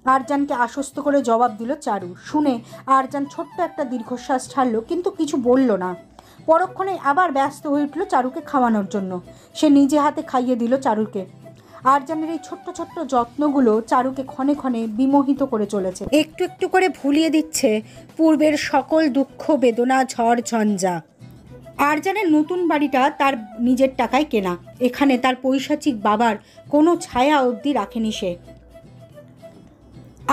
আরজানকে আশ্বস্ত করে জবাব দিল চারু। শুনে আরজান ছোট্ট একটা দীর্ঘশ্বাস ছাড়ল, কিন্তু কিছু বলল না। পরক্ষণে আবার ব্যস্ত হয়ে উঠল চারুকে খাওয়ানোর জন্য। সে নিজে হাতে খাইয়ে দিল চারুকে। আরজানের এই ছোট্ট ছোট্ট যত্নগুলো চারুকে ক্ষণে ক্ষণে বিমোহিত করে চলেছে, একটু একটু করে ভুলিয়ে দিচ্ছে পূর্বের সকল দুঃখ বেদনা ঝড় ঝঞ্ঝা। আরজানের নতুন বাড়িটা তার নিজের টাকায় কেনা। এখানে তার পৈশাচিক বাবার কোনো ছায়া অবধি রাখেনি সে,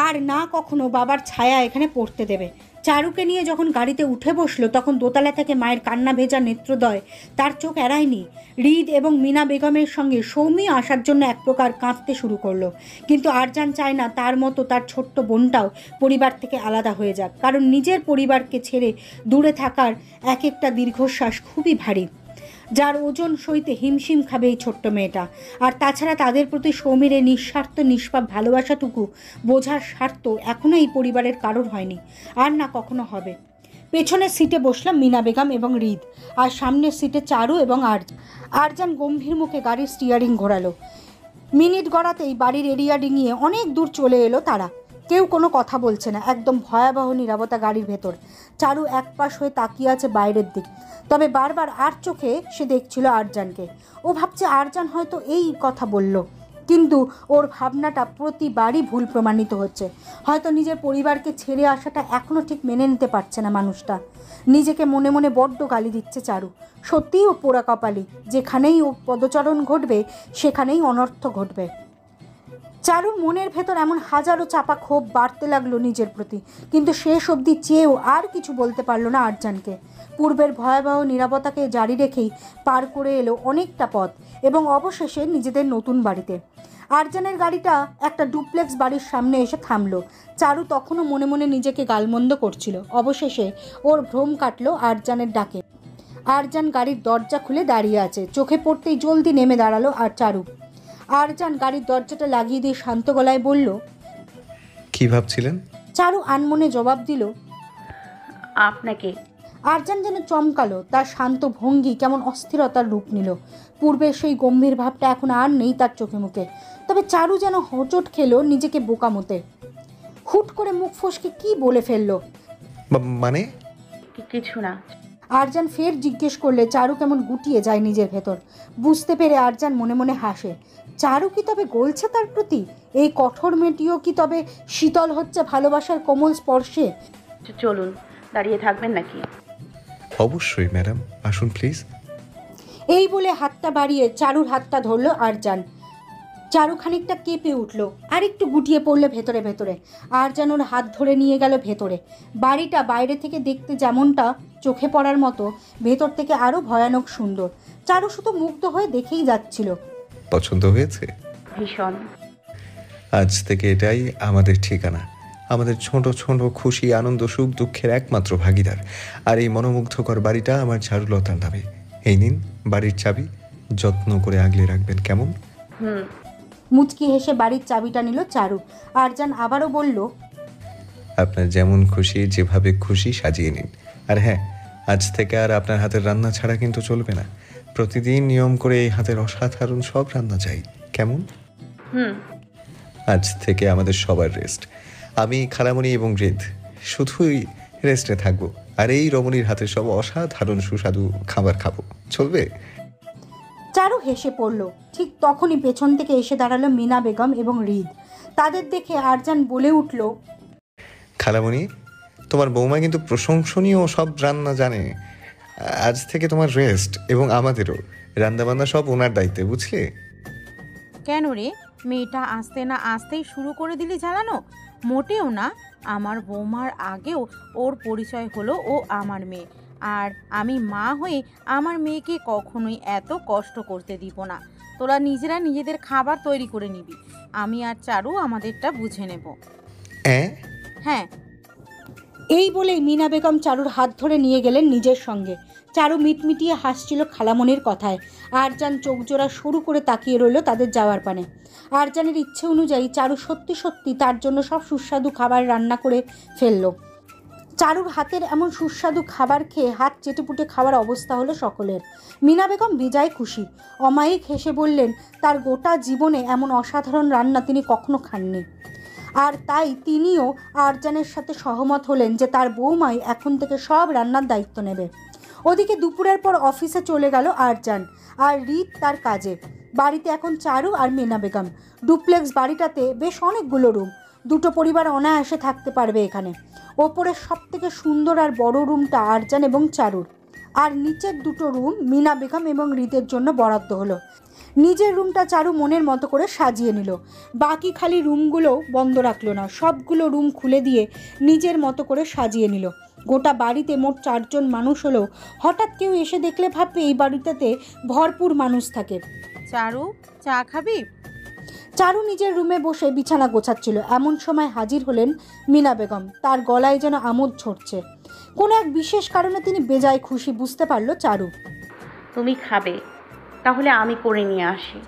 আর না কখনো বাবার ছায়া এখানে পড়তে দেবে। চারুকে নিয়ে যখন গাড়িতে উঠে বসলো, তখন দোতলা থেকে মায়ের কান্না ভেজা নেত্রদয় তার চোখ এড়ায়নি। হৃদ এবং মিনা বেগমের সঙ্গে সৌমি আসার জন্য এক প্রকার কাঁদতে শুরু করলো। কিন্তু আরজান চায় না তার মতো তার ছোট্ট বোনটাও পরিবার থেকে আলাদা হয়ে যাক, কারণ নিজের পরিবারকে ছেড়ে দূরে থাকার এক একটা দীর্ঘশ্বাস খুবই ভারী, যার ওজন সইতে হিমশিম খাবে এই ছোট্ট মেয়েটা। আর তাছাড়া তাদের প্রতি সৌমির এই নিঃস্বার্থ নিষ্পাপ ভালোবাসাটুকু বোঝার স্বার্থ এখনও এই পরিবারের কারোর হয়নি, আর না কখনো হবে। পেছনের সিটে বসলাম মিনা বেগম এবং হৃদ, আর সামনের সিটে চারু এবং আরজান গম্ভীর মুখে গাড়ির স্টিয়ারিং ঘোরালো। মিনিট গড়াতেই বাড়ির এরিয়া ডিঙিয়ে অনেক দূর চলে এলো তারা। কেউ কোনো কথা বলছে না, একদম ভয়াবহ নীরবতা গাড়ির ভেতর। চারু এক পাশ হয়ে তাকিয়ে আছে বাইরের দিক, তবে বারবার আর চোখে সে দেখছিল আরজানকে। ও ভাবছে আরজান হয়তো এই কথা বলল, কিন্তু ওর ভাবনাটা প্রতিবারই ভুল প্রমাণিত হচ্ছে। হয়তো নিজের পরিবারকে ছেড়ে আসাটা এখনও ঠিক মেনে নিতে পারছে না মানুষটা। নিজেকে মনে মনে বড্ড গালি দিচ্ছে চারু। সত্যিই ও পোড়া কপালি, যেখানেই ও পদচারণ ঘটবে সেখানেই অনর্থ ঘটবে। চারুর মনের ভেতর এমন হাজারো চাপা ক্ষোভ বাড়তে লাগলো নিজের প্রতি, কিন্তু শেষ অবধি চেয়েও আর কিছু বলতে পারল না আরজানকে। পূর্বের ভয়াবহ নীরবতাকে জারি রেখেই পার করে এলো অনেকটা পথ এবং অবশেষে নিজেদের নতুন বাড়িতে। আরজানের গাড়িটা একটা ডুপ্লেক্স বাড়ির সামনে এসে থামলো। চারু তখনও মনে মনে নিজেকে গালমন্দ করছিল। অবশেষে ওর ভ্রম কাটলো আরজানের ডাকে। আরজান গাড়ির দরজা খুলে দাঁড়িয়ে আছে। চোখে পড়তেই জলদি নেমে দাঁড়ালো আর চারু। আরজান গাড়ির দরজাটা লাগিয়ে দিয়ে শান্ত গলায় বলল, কি ভাবছিলেন? চারু আনমনে জবাব দিল, আপনাকে। আরজান যেন চমকালো। তার শান্ত ভঙ্গি কেমন অস্থিরতার রূপ নিল। পূর্বের সেই গম্ভীর ভাবটা এখন আর নেই তার চোখে মুখে। তবে চারু যেন হোঁচট খেলো নিজেকে বোকা মতে। হুট করে মুখ ফসকে কি বলে ফেললো। মানে? কিছু না। আরজান ফের জিজ্ঞেস করলে চারু কেমন গুটিয়ে যায় নিজের ভেতর। বুঝতে পেরে আরজান মনে মনে হাসে। চারু কি তবে গলছে তার প্রতি? এই কঠোর মেয়েটিও কি তবে শীতল হচ্ছে ভালোবাসার কোমল স্পর্শে? চলুন, দাঁড়িয়ে থাকবেন নাকি? অবশ্যই ম্যাডাম, আসুন প্লিজ। এই বলে হাতটা বাড়িয়ে চারুর হাতটা ধরলো আরজান। চারু খানিকটা কেঁপে উঠল, আর একটু গুটিয়ে পড়লে ভেতরে ভেতরে। আরজান ওর হাত ধরে নিয়ে গেল ভেতরে। বাড়িটা বাইরে থেকে দেখতে যেমনটা চোখে পড়ার মতো, ভেতর থেকে আরও ভয়ানক সুন্দর। চারু শুধু মুগ্ধ হয়ে দেখেই যাচ্ছিল। পছন্দ হয়েছে? ভীষণ। আজ থেকে এটাই আমাদের ঠিকানা, আমাদের ছোট ছোট খুশি, আনন্দ, সুখ, দুঃখের একমাত্র ভাগিদার। আর এই মনোমুগ্ধকর বাড়িটা আমার ঝাড়ুলতার নামে। এই নিন বাড়ির চাবি, যত্ন করে আগলে রাখবেন, কেমন? মুচকি হেসে বাড়ির চাবিটা নিল চারু। আরজান আবারও বলল, আপনার যেমন খুশি, যেভাবে খুশি সাজিয়ে নিন। আর হ্যাঁ, আজ থেকে আর আপনার হাতের রান্না ছাড়া কিন্তু চলবে না। প্রতিদিন নিয়ম করে এই হাতের অসাধারণ সব রান্না চাই, কেমন? আজ থেকে আমাদের সবার রেস্ট। আমি, খালামণি এবং হৃদ শুধুই রেস্টে থাকবো, আর এই রমণীর হাতের সব অসাধারণ সুস্বাদু খাবার খাবো, চলবে? চারু হেসে পড়ল। ঠিক তখনই পেছন থেকে এসে দাঁড়ালো মিনা বেগম এবং হৃদ। তাদের দেখে আরজান বলে উঠল, খালামণি, তোমার বৌমা কিন্তু প্রশংসনীয় সব রান্না জানে। আজ থেকে তোমার রেস্ট, এবং আমাদেরও। রান্নাবান্না সব ওনার দায়িত্বে, বুঝলে? কেন রে, মেয়েটা আসতে না আসতেই শুরু করে দিলি জ্বালানো? মোটেও না। আমার বৌমার আগেও ওর পরিচয় হলো ও আমার মেয়ে, আর আমি মা হয়ে আমার মেয়েকে কখনোই এত কষ্ট করতে দিব না। তোরা নিজেরা নিজেদের খাবার তৈরি করে নিবি, আমি আর চারু আমাদেরটা বুঝে নেব। হ্যাঁ। এই বলেই মিনা বেগম চারুর হাত ধরে নিয়ে গেলেন নিজের সঙ্গে। চারু মিটমিটিয়ে হাসছিল খালামণির কথায়। আরজান চোখ জোড়া শুরু করে তাকিয়ে রইল তাদের যাওয়ার পানে। আরজানের ইচ্ছে অনুযায়ী চারু সত্যি সত্যি তার জন্য সব সুস্বাদু খাবার রান্না করে ফেলল। চারুর হাতের এমন সুস্বাদু খাবার খেয়ে হাত চেটেপুটে খাওয়ার অবস্থা হলো সকলের। মিনা বেগম বেজায় খুশি। অমায়িক হেসে বললেন তার গোটা জীবনে এমন অসাধারণ রান্না তিনি কখনো খাননি। আর তাই তিনিও আরজানের সাথে সহমত হলেন যে তার বৌমাই এখন থেকে সব রান্নার দায়িত্ব নেবে। ওদিকে দুপুরের পর অফিসে চলে গেল আরজান, আর রিত তার কাজে। বাড়িতে এখন চারু আর মিনা বেগম। ডুপ্লেক্স বাড়িটাতে বেশ অনেকগুলো রুম, দুটো পরিবার অনায়াসে থাকতে পারবে এখানে। ওপরের সব থেকে সুন্দর আর বড় রুমটা আরজান এবং চারুর, আর নিচের দুটো রুম মিনা বেগম এবং রিতের জন্য বরাদ্দ হলো। নিজের রুমটা চারু মনের মতো করে সাজিয়ে নিল, বাকি খালি রুমগুলো বন্ধ রাখলো না, সবগুলো রুম খুলে দিয়ে নিজের মতো করে সাজিয়ে নিল। গোটা বাড়িতে মোট 4 জন মানুষ হলেও হঠাৎ কেউ এসে দেখলে ভাববে এই বাড়িটাতে ভরপুর মানুষ থাকে। চারু, চা খাবি? চারু নিজের রুমে বসে বিছানা গোছাচ্ছিল, এমন সময় হাজির হলেন মিনা বেগম। তার গলায় যেন আমোদ ঝরছে। কোনো এক বিশেষ কারণে তিনি বেজায় খুশি, বুঝতে পারলো চারু। তুমি খাবে? তাহলে আমি করে নিয়ে আসি।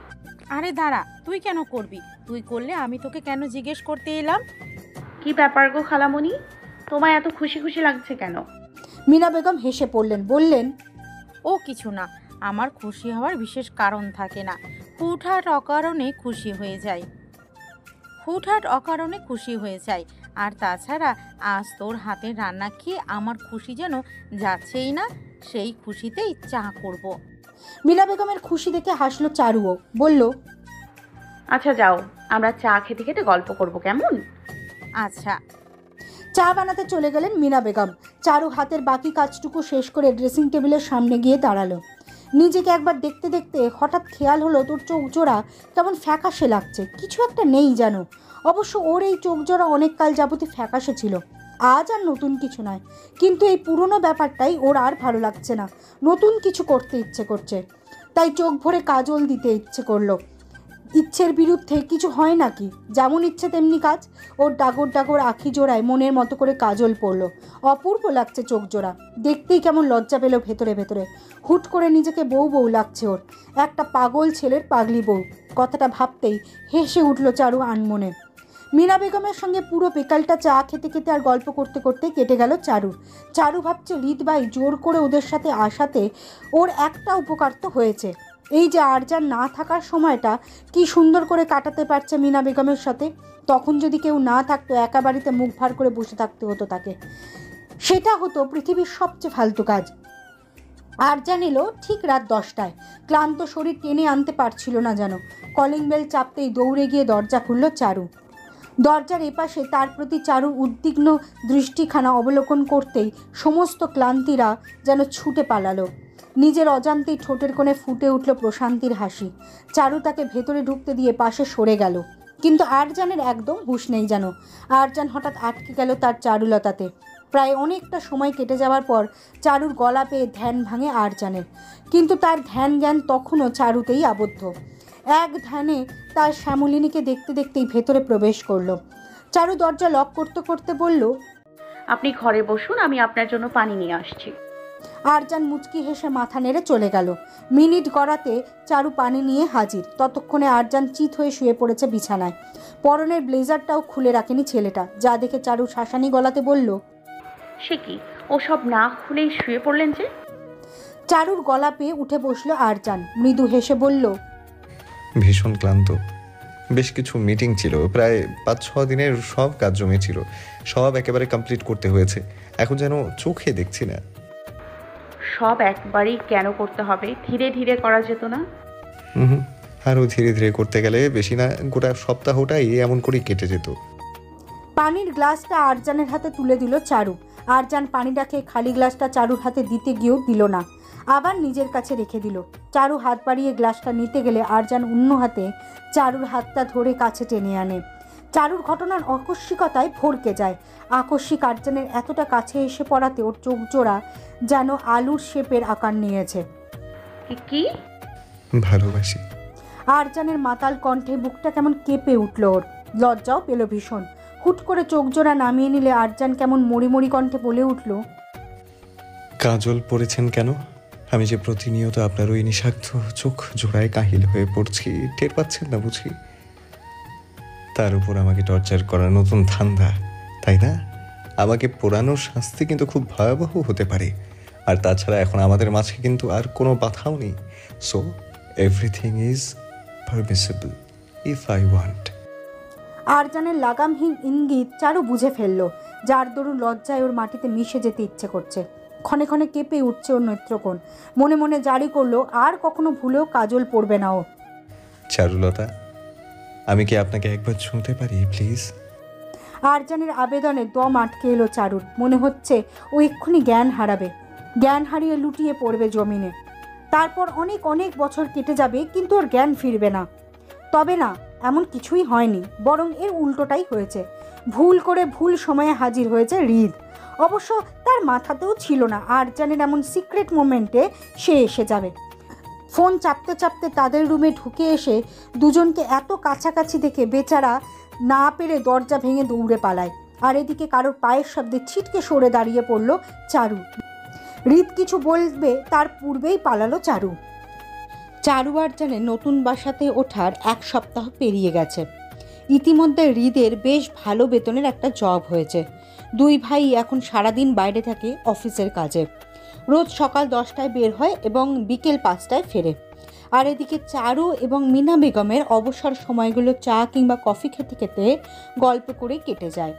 আরে দাঁড়া, তুই কেন করবি? তুই করলে আমি তোকে কেন জিজ্ঞেস করতে এলাম? কি ব্যাপার গো খালামণি, তোমায় এত খুশি খুশি লাগছে কেন? মিনা বেগম হেসে পড়লেন, বললেন, ও কিছু না, আমার খুশি হওয়ার বিশেষ কারণ থাকে না, হুটহাট অকারণে খুশি হয়ে যায়। আর তাছাড়া আজ তোর হাতের রান্না খেয়ে আমার খুশি যেন যাচ্ছেই না, সেই খুশিতেই চা করব। মিনা বেগমের খুশি দেখে হাসলো চারুও, বলল, আচ্ছা যাও, আমরা চা খেতে খেতে গল্প করব, কেমন? আচ্ছা। চা বানাতে চলে গেলেন মিনা বেগম। চারু হাতের বাকি কাজটুকু শেষ করে ড্রেসিং টেবিলের সামনে গিয়ে দাঁড়ালো। নিজেকে একবার দেখতে দেখতে হঠাৎ খেয়াল হলো তোর চোখ জোড়া কেমন ফ্যাকাশে লাগছে, কিছু একটা নেই যেন। অবশ্য ওর এই চোখ জোড়া অনেক কাল যাবতই ফ্যাকাশে ছিল, আজ আর নতুন কিছু নয়। কিন্তু এই পুরনো ব্যাপারটাই ওর আর ভালো লাগছে না, নতুন কিছু করতে ইচ্ছে করছে। তাই চোখ ভরে কাজল দিতে ইচ্ছে করলো। ইচ্ছের বিরুদ্ধে কিছু হয় নাকি? যেমন ইচ্ছে তেমনি কাজ। ওর ডাগর ডাগর আখি জোড়ায় মনের মতো করে কাজল পড়লো। অপূর্ব লাগছে চোখ জোড়া, দেখতেই কেমন লজ্জা পেল ভেতরে ভেতরে। হুট করে নিজেকে বউ বউ লাগছে ওর, একটা পাগল ছেলের পাগলি বউ। কথাটা ভাবতেই হেসে উঠল চারু আনমনে। মিনা বেগমের সঙ্গে পুরো বিকালটা চা খেতে খেতে আর গল্প করতে করতে কেটে গেল চারুর। চারু ভাবছে রিতবাই জোর করে ওদের সাথে আসাতে ওর একটা উপকার তো হয়েছে। এই যে আরজান না থাকার সময়টা কি সুন্দর করে কাটাতে পারছে মিনা বেগমের সাথে। তখন যদি কেউ না থাকতো, একা বাড়িতে মুখ ভার করে বসে থাকতে হতো তাকে, সেটা হতো পৃথিবীর সবচেয়ে ফালতু কাজ। আরজান এলো ঠিক রাত 10টায়। ক্লান্ত শরীর টেনে আনতে পারছিল না যেন। কলিং বেল চাপতেই দৌড়ে গিয়ে দরজা খুলল চারু। দরজার এপাশে তার প্রতি চারুর উদ্বিগ্ন দৃষ্টিখানা অবলোকন করতেই সমস্ত ক্লান্তিরা যেন ছুটে পালালো। নিজের অজান্তেই ঠোঁটের কোণে ফুটে উঠল প্রশান্তির হাসি। চারু তাকে ভেতরে ঢুকতে দিয়ে পাশে সরে গেল, কিন্তু আরজানের একদম হুঁশ নেই যেন। আরজান হঠাৎ আটকে গেল তার চারুলতাতে। প্রায় অনেকটা সময় কেটে যাওয়ার পর চারুর গলা পেয়ে ধ্যান ভাঙে আরজানের, কিন্তু তার ধ্যান জ্ঞান তখনও চারুতেই আবদ্ধ। এক ধ্যানে তার শ্যামলিনীকে দেখতে দেখতেই ভেতরে প্রবেশ করলো। চারু দরজা লক করতে করতে বলল, আপনি ঘরে বসুন, আমি আপনার জন্য পানি নিয়ে আসছি। আরজান মুচকি হেসে মাথা নেড়ে চলে গেল। মিনিট গড়াতে চারু পানি নিয়ে হাজির। ততক্ষণে আরজান চিত হয়ে শুয়ে পড়েছে বিছানায়। পরনের ব্লেজারটাও খুলে রাখেনি ছেলেটা, যা দেখে চারু শাসানি গলাতে বলল, সে কি, ওসব না খুলেই শুয়ে পড়লেন যে? চারুর গলা পেয়ে উঠে বসলো আরজান, মৃদু হেসে বলল, ভীষণ ক্লান্ত, বেশ কিছু মিটিং ছিল, প্রায় 5-6 দিনের সব কাজ জমেছিল, সব একেবারে কমপ্লিট করতে হয়েছে। এখন যেন চোখে দেখছি না। সব একবারই কেন করতে হবে? ধীরে ধীরে করা যেত না? আরও ধীরে ধীরে করতে গেলে বেশি না গোটা সপ্তাহটাই এমন করেই কেটে যেত। পানির গ্লাসটা আরজানের হাতে তুলে দিল চারু। আরজান পানিটা খেয়ে খালি গ্লাসটা চারুর হাতে দিতে গিয়েও দিল না, আবার নিজের কাছে রেখে দিল। চারু হাত বাড়িয়ে গ্লাসটা নিতে গেলে আরজান অন্য হাতে চারুর হাতটা ধরে কাছে টেনে আনে। চারুর ঘটনার আকস্মিকতায় ভরকে যায়। আকস্মিক আরজানের এতটা কাছে এসে পড়াতে ওর চোখ জোড়া যেন আলুর শেপের আকার নিয়েছে। কি? ভালোবাসি। আরজানের মাতাল কণ্ঠে বুকটা কেমন কেঁপে উঠল ওর। লজ্জাও পেল ভীষণ। হুট করে চোখ জোড়া নামিয়ে নিলে আরজান কেমন মরি মরি কণ্ঠে বলে উঠল, কাজল পড়েছেন কেন? আমি যে প্রতিনিয়ত আপনার ওই নিঃস্বার্থ চোখ জোড়ায় কাহিল হয়ে পড়ছি, টের পাচ্ছেন না বুঝি? তার উপর আমাকে টর্চার করার নতুন ধান্দা, তাই না? আমাকে পোড়ানোর শাস্তি কিন্তু খুব ভয়াবহ হতে পারে। আর তাছাড়া এখন আমাদের মাঝে কিন্তু আর কোনো বাধাও নেই। So everything is permissible if I want. আরজানের লাগামহীন ইঙ্গিত চারু বুঝে ফেলল, যার দরুন লজ্জায় ওর মাটিতে মিশে যেতে ইচ্ছে করছে। ক্ষণে ক্ষণে কেঁপে উঠছে ওর নেত্রকোণ। মনে মনে জারি করলো আর কখনো ভুলেও কাজল পড়বে না ও। চারুলতা, আমি কি আপনাকে একবার ছুঁতে পারি প্লিজ? আরজানের আবেদনে দম আটকে এলো চারুর। মনে হচ্ছে ও এক্ষুনি জ্ঞান হারাবে, জ্ঞান হারিয়ে লুটিয়ে পড়বে জমিনে। তারপর অনেক অনেক বছর কেটে যাবে, কিন্তু ওর জ্ঞান ফিরবে না। তবে না, এমন কিছুই হয়নি, বরং এর উল্টোটাই হয়েছে। ভুল করে ভুল সময়ে হাজির হয়েছে হৃদ। অবশ্য তার মাথাতেও ছিল না আরজানের এমন সিক্রেট মোমেন্টে সে এসে যাবে। ফোন চাপতে চাপতে তাদের রুমে ঢুকে এসে দুজনকে এত কাছাকাছি দেখে বেচারা না পেরে দরজা ভেঙে দৌড়ে পালায়। আর এদিকে কারোর পায়ের শব্দে ছিটকে সরে দাঁড়িয়ে পড়ল চারু। হৃদ কিছু বলবে তার পূর্বেই পালালো চারু। চারু আরজানের নতুন বাসাতে ওঠার 1 সপ্তাহ পেরিয়ে গেছে। ইতিমধ্যে হৃদের বেশ ভালো বেতনের একটা জব হয়েছে। 2 ভাই এখন সারাদিন বাইরে থাকে অফিসের কাজে। রোজ সকাল 10টায় বের হয় এবং বিকেল 5টায় ফেরে। আর এদিকে চারু এবং মিনা বেগমের অবসর সময়গুলো চা কিংবা কফি খেতে খেতে গল্প করে কেটে যায়।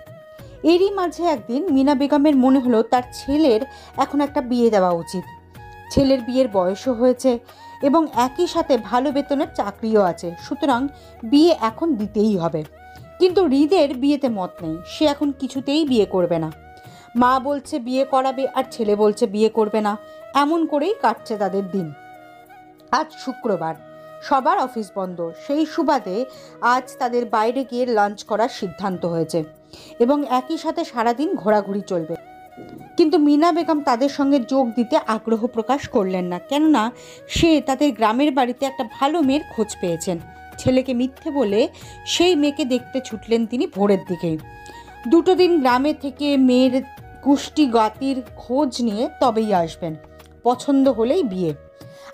এরই মাঝে একদিন মিনা বেগমের মনে হলো তার ছেলের এখন একটা বিয়ে দেওয়া উচিত। ছেলের বিয়ের বয়সও হয়েছে এবং একই সাথে ভালো বেতনের চাকরিও আছে, সুতরাং বিয়ে এখন দিতেই হবে। কিন্তু হৃদের বিয়েতে মত নেই, সে এখন কিছুতেই বিয়ে করবে না। মা বলছে বিয়ে করাবে আর ছেলে বলছে বিয়ে করবে না, এমন করেই কাটছে তাদের দিন। আজ শুক্রবার, সবার অফিস বন্ধ। সেই সুবাদে আজ তাদের বাইরে গিয়ে লাঞ্চ করার সিদ্ধান্ত হয়েছে এবং একই সাথে সারাদিন ঘোরাঘুরি চলবে। কিন্তু মিনা বেগম তাদের সঙ্গে যোগ দিতে আগ্রহ প্রকাশ করলেন না, কেননা সে তাদের গ্রামের বাড়িতে একটা ভালো মেয়ের খোঁজ পেয়েছেন। ছেলেকে মিথ্যে বলে সেই মেয়েকে দেখতে ছুটলেন তিনি ভোরের দিকেই। 2 দিন গ্রামে থেকে মেয়ের কুষ্টি গাতির খোঁজ নিয়ে তবেই আসবেন। পছন্দ হলেই বিয়ে।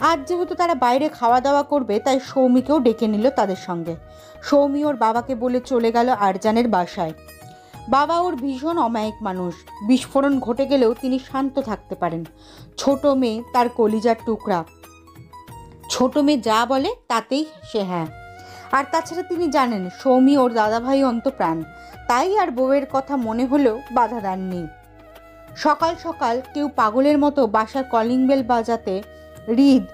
আজ যেহেতু তারা বাইরে খাওয়া দাওয়া করবে, তাই সৌমিকেও ডেকে নিল তাদের সঙ্গে। সৌমি ওর বাবাকে বলে চলে গেল আরজানের বাসায়। বাবা ওর ভীষণ অমায়িক মানুষ। বিস্ফোরণ ঘটে গেলেও তিনি শান্ত থাকতে পারেন। ছোট মেয়ে তার কলিজার টুকরা। ছোট মেয়ে যা বলে তাতেই সে হ্যাঁ। আর তাছাড়া তিনি জানেন সৌমি ওর দাদাভাই অন্তপ্রাণ, তাই আর বউয়ের কথা মনে হলেও বাধা দেননি। সকাল সকাল কেউ পাগলের মতো বাসার কলিং বেল বাজাতে হৃদ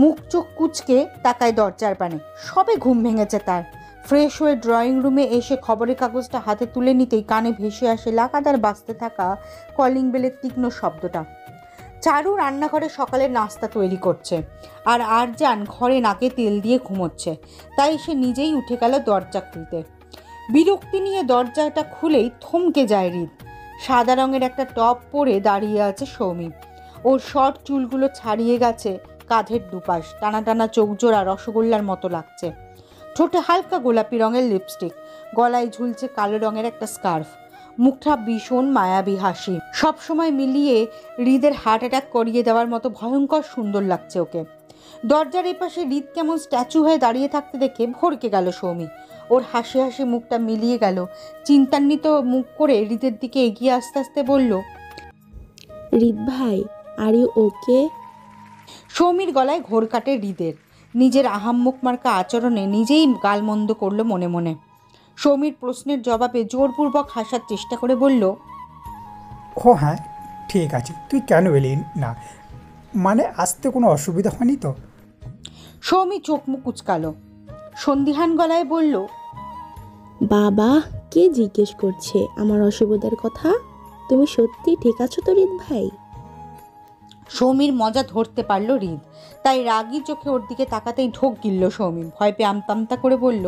মুখ চোখ কুচকে তাকায় দরজার পানে। সবে ঘুম ভেঙেছে তার। ফ্রেশ হয়ে ড্রয়িং রুমে এসে খবরের কাগজটা হাতে তুলে নিতেই কানে ভেসে আসে লাগাতার বাজতে থাকা কলিং বেলের তীক্ষ্ণ শব্দটা। চারু রান্নাঘরে সকালের নাস্তা তৈরি করছে আর আরজান ঘরে নাকে তেল দিয়ে ঘুমোচ্ছে, তাই সে নিজেই উঠে গেল দরজা খুলতে। বিরক্তি নিয়ে দরজাটা খুলেই থমকে যায় হৃদ। সাদা রঙের একটা টপ পরে দাঁড়িয়ে আছে সৌমি। ওর শর্ট চুলগুলো ছাড়িয়ে গেছে কাঁধের দুপাশ, টানা টানা চোখজোড়া রসগোল্লার মতো লাগছে। ঠোঁটে হালকা গোলাপি রঙের লিপস্টিক, গলায় ঝুলছে কালো রঙের একটা স্কার্ফ। মুখটা ভীষণ মায়াবী হাসি, সবসময় মিলিয়ে হৃদের হার্ট অ্যাটাক করিয়ে দেওয়ার মতো ভয়ঙ্কর সুন্দর লাগছে ওকে। দরজার এপাশে হৃদ কেমন স্ট্যাচু হয়ে দাঁড়িয়ে থাকতে দেখে ভরকে গেল সৌমি। ওর হাসি হাসি মুখটা মিলিয়ে গেল। চিন্তান্বিত মুখ করে হৃদের দিকে এগিয়ে আস্তে আস্তে বলল, হৃদ ভাই, আর ইউ ওকে? সৌমির গলায় ঘোর কাটে হৃদের। নিজের আহাম্মক মার্কা আচরণে নিজেই গালমন্দ করলো মনে মনে। সৌমির প্রশ্নের জবাবে জোরপূর্বক হাসার চেষ্টা করে বলল, ও হ্যাঁ ঠিক আছে, তুই কেন এলি না? মানে আসতে কোনো অসুবিধা হয়নি তো? সৌমি চোখ মুখ কুচকালো, সন্দিহান গলায় বলল, বাবা, কে জিজ্ঞেস করছে আমার অসুবিধার কথা? তুমি সত্যি ঠিক আছো তো হৃদ ভাই? সৌমির মজা ধরতে পারল হৃদ, তাই রাগী চোখে ওর দিকে তাকাতেই ঢোক গিলল সৌমি। ভয় পেয়ে আমতামতা করে বলল,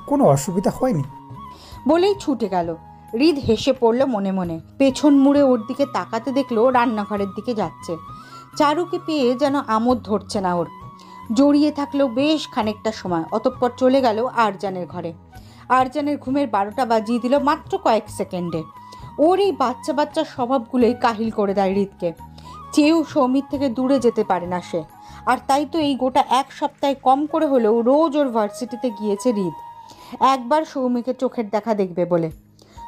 কোনো অসুবিধা হয়নি বলেই ছুটে গেল। হৃদ হেসে পড়ল মনে মনে। পেছন মুড়ে ওর দিকে তাকাতে দেখলো রান্নাঘরের দিকে যাচ্ছে। চারুকে পেয়ে যেন আমোদ ধরছে না ওর। জড়িয়ে থাকলেও বেশ খানিকটা সময়, অতঃপর চলে গেল আরজানের ঘরে। আরজানের ঘুমের 12টা বাজিয়ে দিল মাত্র কয়েক সেকেন্ডে। ওর এই বাচ্চা বাচ্চা স্বভাবগুলোই কাহিল করে দেয় হৃদকে। চেয়েও সৌমির থেকে দূরে যেতে পারে না সে। আর তাই তো এই গোটা 1 সপ্তাহে কম করে হলেও রোজ ওর ভার্সিটিতে গিয়েছে হৃদ, একবার সৌমিকে চোখের দেখা দেখবে বলে।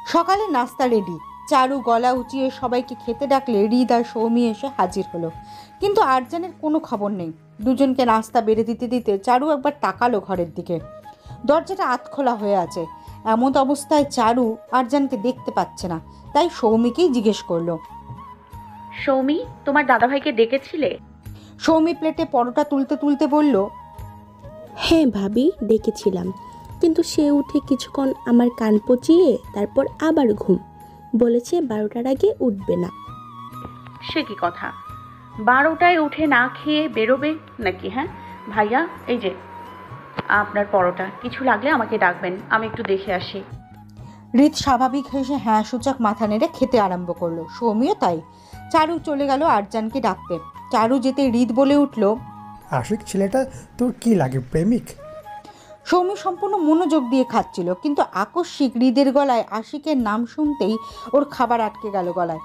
সকালে নাস্তা রেডি। চারু গলা উঁচিয়ে সবাইকে খেতে ডাকলে হৃদ আর সৌমি এসে হাজির হলো, কিন্তু আরজানের কোনো খবর নেই। দুজনকে নাস্তা বেড়ে দিতে দিতে চারু একবার তাকালো ঘরের দিকে। দরজাটা আধখোলা হয়ে আছে। এমন অবস্থায় চারু আরজানকে দেখতে পাচ্ছে না, তাই সৌমিকেই জিজ্ঞেস করলো। সৌমি, তোমার দাদাভাইকে ডেকেছিলে? সৌমি প্লেটে পরোটা তুলতে তুলতে বলল, হ্যাঁ ভাবি, ডেকেছিলাম, কিন্তু সে উঠে কিছুক্ষণ আমার কান পচিয়ে তারপর আবার ঘুম। বলেছে 12টার আগে উঠবে না। সে কি কথা, 12টায় উঠে না খেয়ে বেরোবে নাকি? হ্যাঁ ভাইয়া, এই যে আপনার পরোটা, কিছু লাগলে আমাকে ডাকবেন, আমি একটু দেখে আসি। হৃদ স্বাভাবিক হেসে হ্যাঁ সূচক মাথা নেড়ে খেতে আরম্ভ করলো। সৌমিও তাই। চারু চলে গেল আরজানকে ডাকতে। চারু যেতে হৃদ বলে উঠল, আশিক ছেলেটা তোর কি লাগে, প্রেমিক? সৌমি সম্পূর্ণ মনোযোগ দিয়ে খাচ্ছিল, কিন্তু আকস্মিক হৃদের গলায় আশিকের নাম শুনতেই ওর খাবার আটকে গেল গলায়।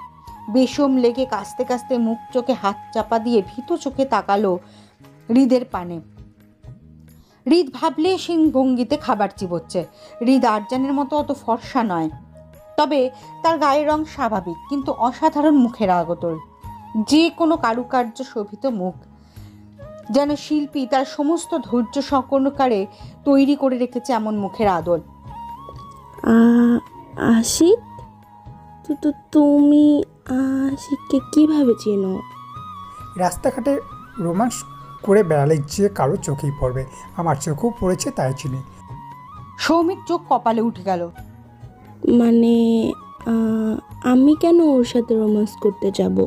বেশম লেগে কাস্তে কাস্তে মুখ চোখে হাত চাপা দিয়ে ভীত চোখে তাকালো হৃদের পানে। হৃদ ভাবলে সিং ভঙ্গিতে খাবার চিবোচ্ছে। হৃদ আরজানের মতো অত ফর্সা নয়, তবে তার গায়ের রং স্বাভাবিক, কিন্তু অসাধারণ মুখের আগতল। যে কোনো কারুকার্য শোভিত মুখ, যেন শিল্পী তার সমস্ত ধৈর্য সংকলনকারে তৈরি করে রেখেছে এমন মুখের আদল। আশিক, তুমি আশিককে কিভাবে চেনো? রাস্তাঘাটে রোমান্স করে বেড়ালে যে কারো চোখেই পড়বে, আমার চোখেও পড়েছে, তাই চিনি। সৌমির চোখ কপালে উঠে গেল। মানে আমি কেন ওর সাথে রোম্যান্স করতে যাব?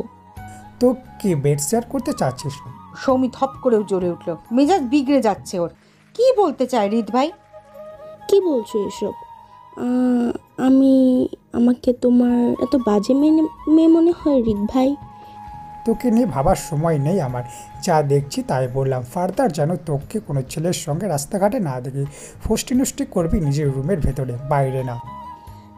তো কি বেড শেয়ার করতে চাচ্ছিস? সৌমি থপ করেও জ্বলে উঠল। মেজাজ বিগড়ে যাচ্ছে ওর। কি বলতে চায় হৃদ ভাই? কি বলছো এসব? আমাকে তোমার এত বাজে মেয়ে মনে হয় হৃদ ভাই? তোকে নিয়ে ভাবার সময় নেই আমার, যা দেখছি তাই বললাম। ফার্দার যেন তোকে কোনো ছেলের সঙ্গে রাস্তাঘাটে না দেখি। ফষ্টি নষ্টি করবি নিজের রুমের ভেতরে, বাইরে না।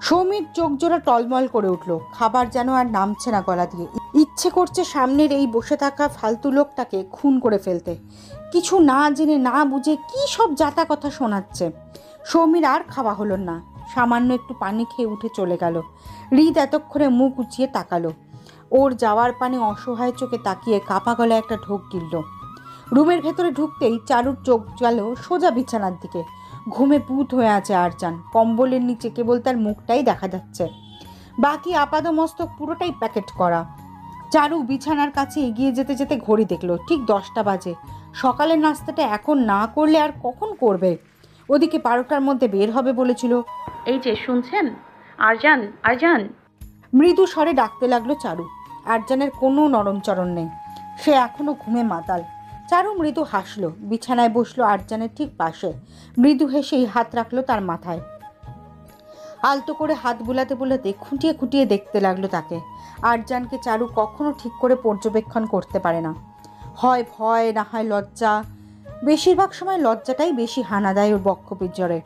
সৌমির চোখ জোড়া টলমল করে উঠল। খাবার যেন আর নামছে না গলা দিয়ে। ইচ্ছে করছে সামনের এই বসে থাকা ফালতু লোকটাকে খুন করে ফেলতে। কিছু না জেনে না বুঝে কি সব জাতা কথা শোনাচ্ছে। সৌমির আর খাওয়া হলো না। সামান্য একটু পানি খেয়ে উঠে চলে গেল। হৃদ এতক্ষণে মুখ উঁচিয়ে তাকালো। ওর যাওয়ার পানে অসহায় চোখে তাকিয়ে কাপা গলায় একটা ঢোক গিলল। রুমের ভেতরে ঢুকতেই চারুর চোখ গেল সোজা বিছানার দিকে। ঘুমে পুত হয়ে আছে আরজান। কম্বলের নিচে কেবল তার মুখটাই দেখা যাচ্ছে, বাকি আপাদমস্তক পুরোটাই প্যাকেট করা। চারু বিছানার কাছে এগিয়ে যেতে যেতে ঘড়ি দেখলো, ঠিক 10টা বাজে। সকালের নাস্তাটা এখন না করলে আর কখন করবে? ওদিকে 12টার মধ্যে বের হবে বলেছিল। এই যে শুনছেন, আরজান, আরজান। মৃদু স্বরে ডাকতে লাগলো চারু। আরজানের কোনো নরমচরণ নেই, সে এখনো ঘুমে মাতাল। চারু মৃদু হাসলো, বিছানায় বসলো আরজানের ঠিক পাশে। মৃদু হেসেই হাত রাখলো তার মাথায়। আলতো করে হাত বুলাতে বুলাতে খুঁটিয়ে খুঁটিয়ে দেখতে লাগলো তাকে। আরজানকে চারু কখনো ঠিক করে পর্যবেক্ষণ করতে পারে না। হয় ভয়, না হয় লজ্জা। বেশিরভাগ সময় লজ্জাটাই বেশি হানা দেয় ওর বক্ষপিঞ্জরে।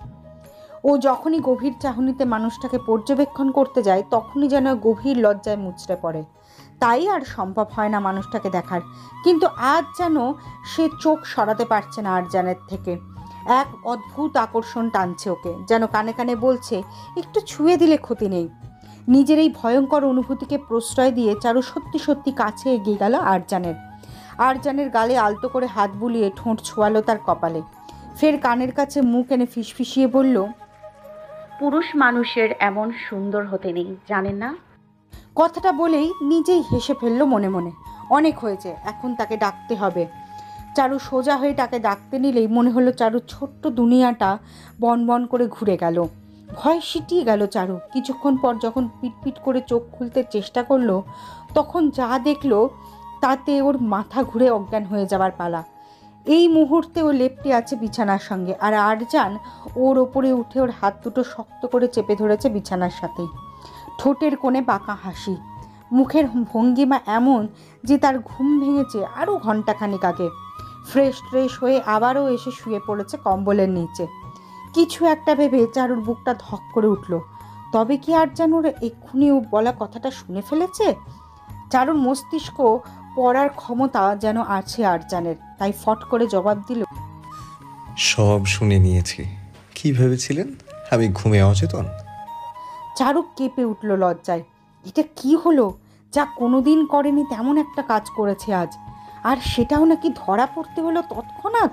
ও যখনই গভীর চাহনিতে মানুষটাকে পর্যবেক্ষণ করতে যায়, তখনই যেন গভীর লজ্জায় মুচড়ে পড়ে। তাই আর সম্ভব হয় না মানুষটাকে দেখার। কিন্তু আজ যেন সে চোখ সরাতে পারছে না আরজানের থেকে। এক অদ্ভুত আকর্ষণ টানছে ওকে, যেন কানে কানে বলছে একটু ছুঁয়ে দিলে ক্ষতি নেই। নিজের এই ভয়ঙ্কর অনুভূতিকে প্রশ্রয় দিয়ে চারু সত্যি সত্যি কাছে এগিয়ে গেল আরজানের গালে আলতো করে হাত বুলিয়ে ঠোঁট ছোঁয়ালো তার কপালে। ফের কানের কাছে মুখ এনে ফিসফিসিয়ে বলল, পুরুষ মানুষের এমন সুন্দর হতে নেই, জানেন না? কথাটা বলেই নিজেই হেসে ফেলল মনে মনে। অনেক হয়েছে, এখন তাকে ডাকতে হবে। চারু সোজা হয়ে তাকে ডাকতে নিলেই মনে হলো চারুর ছোট্ট দুনিয়াটা বন বন করে ঘুরে গেল। ভয় সিটিয়ে গেল চারু। কিছুক্ষণ পর যখন পিটপিট করে চোখ খুলতে চেষ্টা করলো, তখন যা দেখলো তাতে ওর মাথা ঘুরে অজ্ঞান হয়ে যাবার পালা। এই মুহূর্তে ও লেপ্টে আছে বিছানার সঙ্গে, আর আরজান ওর ওপরে উঠে ওর হাত দুটো শক্ত করে চেপে ধরেছে বিছানার সাথেই। ঠোঁটের কোণে বাঁকা হাসি, মুখের ভঙ্গিমা এমন যে তার ঘুম ভেঙেছে আরও ঘণ্টাখানিক আগে। ফ্রেশ হয়ে আবারও এসে শুয়ে পড়েছে কম্বলের নিচে। কিছু একটা ভেবে চারুর বুকটা ধক করে উঠল। তবে কি আরজান ওর এক্ষুনি ও বলা কথাটা শুনে ফেলেছে? চারুর মস্তিষ্ক পড়ার ক্ষমতা যেন আছে আরজানের, তাই ফট করে জবাব দিল, সব শুনে নিয়েছি। কি ভেবেছিলেন আমি ঘুমে অচেতন? চারুক কেঁপে উঠল লজ্জায়। এটা কি হলো? যা কোনোদিন করেনি তেমন একটা কাজ করেছে আজ, আর সেটাও নাকি ধরা পড়তে হলো তৎক্ষণাৎ।